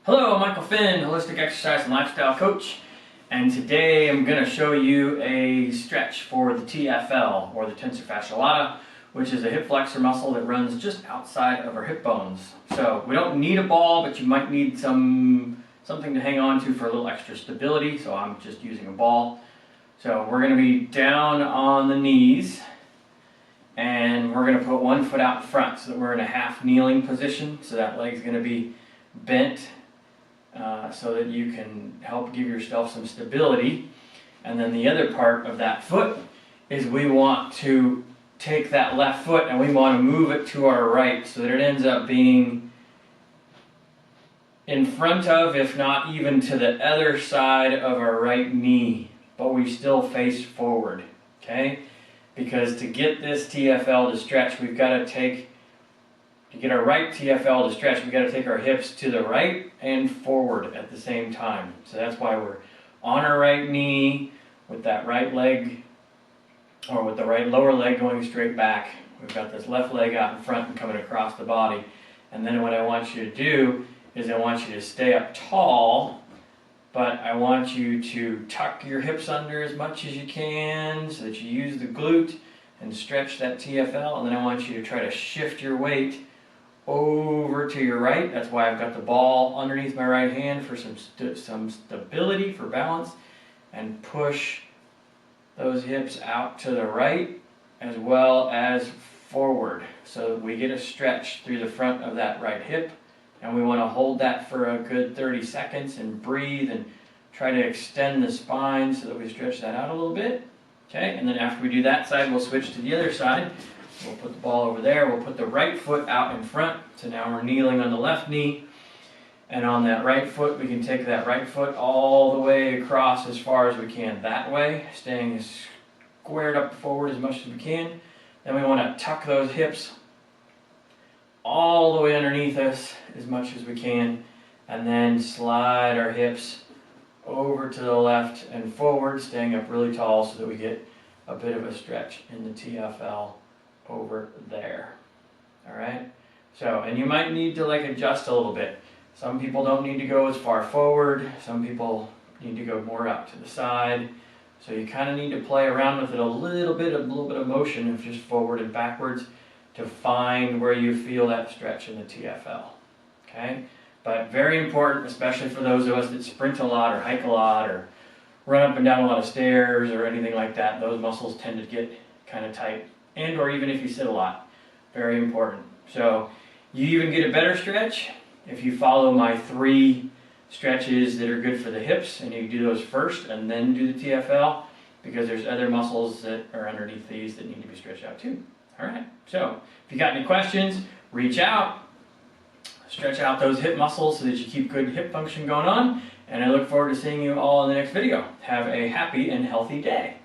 Hello, I'm Michael Finn, holistic exercise and lifestyle coach, and today I'm going to show you a stretch for the TFL, or the tensor fasciae lata, which is a hip flexor muscle that runs just outside of our hip bones. So we don't need a ball, but you might need something to hang on to for a little extra stability, so I'm just using a ball. So we're going to be down on the knees, and we're going to put one foot out in front so that we're in a half kneeling position, so that leg's going to be bent so that you can help give yourself some stability. And then the other part of that foot is we want to take that left foot and we want to move it to our right so that it ends up being in front of, if not even to the other side of our right knee, but we still face forward, okay? Because to get this TFL to stretch, we've got to get our right TFL to stretch, we've got to take our hips to the right and forward at the same time. So that's why we're on our right knee with that right leg, or with the right lower leg going straight back. We've got this left leg out in front and coming across the body. And then what I want you to do is I want you to stay up tall, but I want you to tuck your hips under as much as you can so that you use the glute and stretch that TFL. And then I want you to try to shift your weight over to your right. That's why I've got the ball underneath my right hand for some stability, for balance, and push those hips out to the right as well as forward so that we get a stretch through the front of that right hip. And we want to hold that for a good 30 seconds and breathe and try to extend the spine so that we stretch that out a little bit. Okay, and then after we do that side, we'll switch to the other side. We'll put the ball over there, we'll put the right foot out in front, so now we're kneeling on the left knee, and on that right foot we can take that right foot all the way across as far as we can that way, staying as squared up forward as much as we can. Then we want to tuck those hips all the way underneath us as much as we can, and then slide our hips over to the left and forward, staying up really tall so that we get a bit of a stretch in the TFL over there. All right, so, and you might need to adjust a little bit. Some people don't need to go as far forward, some people need to go more out to the side, so you kind of need to play around with it a little bit of motion of just forward and backwards to find where you feel that stretch in the TFL. Okay, but very important, especially for those of us that sprint a lot or hike a lot or run up and down a lot of stairs or anything like that. Those muscles tend to get kind of tight, and or even if you sit a lot. Very important. So you even get a better stretch if you follow my 3 stretches that are good for the hips, and you do those first and then do the TFL, because there's other muscles that are underneath these that need to be stretched out too. All right, so if you got any questions, reach out, stretch out those hip muscles so that you keep good hip function going on, and I look forward to seeing you all in the next video. Have a happy and healthy day.